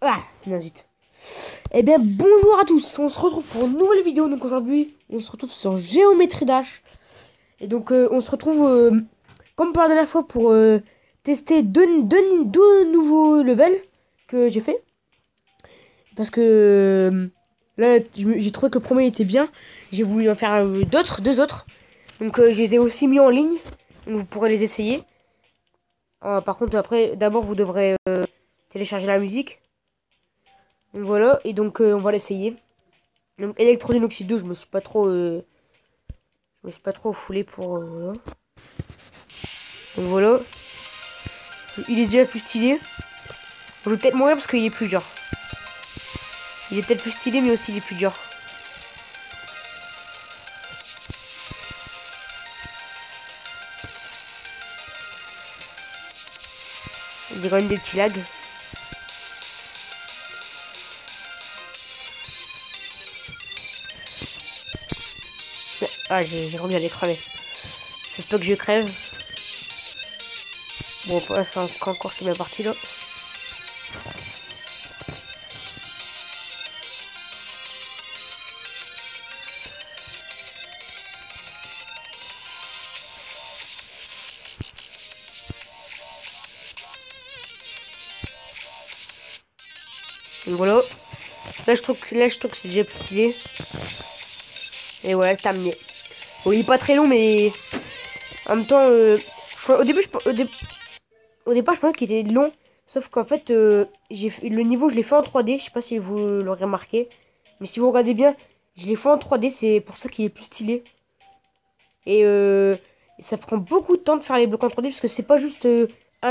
Ah, non, zut. Eh bien, bonjour à tous. On se retrouve pour une nouvelle vidéo. Donc aujourd'hui, on se retrouve sur Géométrie Dash. Et donc, on se retrouve, comme par la dernière fois, pour tester deux nouveaux levels que j'ai fait. Parce que là, j'ai trouvé que le premier était bien. J'ai voulu en faire deux autres. Donc, je les ai aussi mis en ligne. Donc, vous pourrez les essayer. Par contre, après, d'abord, vous devrez télécharger la musique. Donc voilà, et donc on va l'essayer. Donc Electrodinoxy 2, je me suis pas trop foulé pour voilà. Donc voilà, il est déjà plus stylé. Je vais peut-être mourir parce qu'il est plus dur. Il est peut-être plus stylé, mais aussi il est plus dur. Il y a quand même des petits lags. Ah, j'ai remis à l'écraser. J'espère que je crève. Bon, pour l'instant, encore c'est bien parti là. Donc voilà. Là, je trouve que c'est déjà plus stylé. Et voilà, c'est terminé. Bon, il est pas très long, mais en même temps, au début, au départ, je pensais qu'il était long. Sauf qu'en fait, le niveau, je l'ai fait en 3D. Je sais pas si vous l'aurez remarqué. Mais si vous regardez bien, je l'ai fait en 3D. C'est pour ça qu'il est plus stylé. Et ça prend beaucoup de temps de faire les blocs en 3D. Parce que c'est pas juste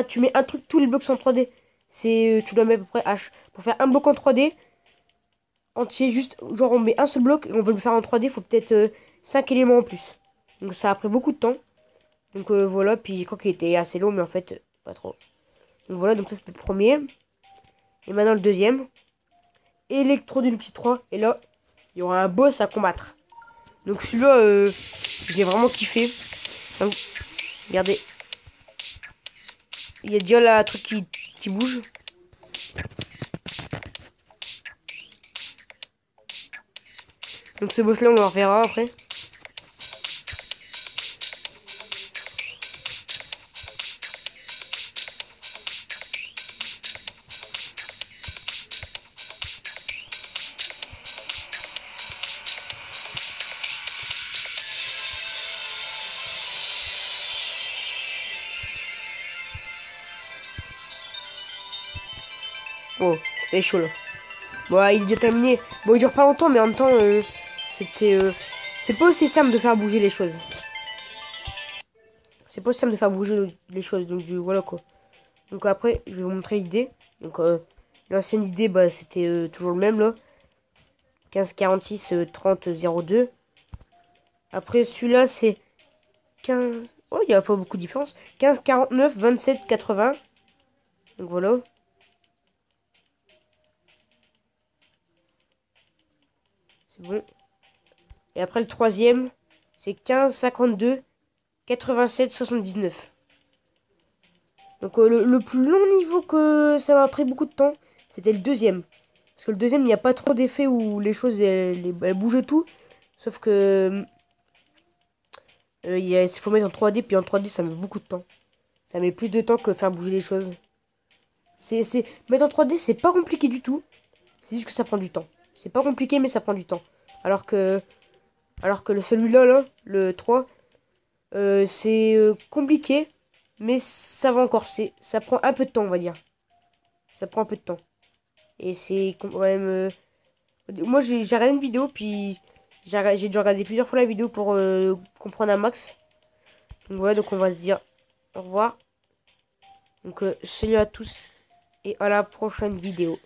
tu mets un truc, tous les blocs sont en 3D. Tu dois mettre à peu près H. Pour faire un bloc en 3D, entier, juste, genre on met un seul bloc et on veut le faire en 3D, faut peut-être 5 éléments en plus. Donc ça a pris beaucoup de temps. Donc voilà, puis je crois qu'il était assez long, mais en fait, pas trop. Donc voilà, donc ça c'était le premier. Et maintenant le deuxième. Electrodynamics 3. Et là, il y aura un boss à combattre. Donc celui-là, je l'ai vraiment kiffé. Donc, regardez. Il y a déjà là un truc qui bouge. Donc ce boss-là, on le reverra après. Oh, c'était chaud là. Bon, il est déjà terminé. Bon, il dure pas longtemps, mais en même temps, c'était... c'est pas aussi simple de faire bouger les choses. C'est pas simple de faire bouger les choses, donc voilà quoi. Donc après, je vais vous montrer l'idée. Donc l'ancienne idée, bah, c'était toujours le même là. 15 46 30 02. Après celui-là, c'est 15... Oh, il n'y a pas beaucoup de différence. 15 49 27 80. Donc voilà. C'est bon. Et après le troisième, c'est 15 52 87 79. Donc le plus long niveau que ça m'a pris beaucoup de temps, c'était le deuxième. Parce que le deuxième, il n'y a pas trop d'effets où les choses, elles bougent tout. Sauf que il faut mettre en 3D, puis en 3D, ça met beaucoup de temps. Ça met plus de temps que faire bouger les choses. Mettre en 3D, c'est pas compliqué du tout. C'est juste que ça prend du temps. C'est pas compliqué, mais ça prend du temps. Alors que celui-là, là, le 3, c'est compliqué, mais ça va encore. Ça prend un peu de temps, on va dire. Ça prend un peu de temps. Et c'est quand même... moi, j'ai regardé une vidéo, puis j'ai dû regarder plusieurs fois la vidéo pour comprendre un max. Donc voilà, donc on va se dire au revoir. Donc salut à tous et à la prochaine vidéo.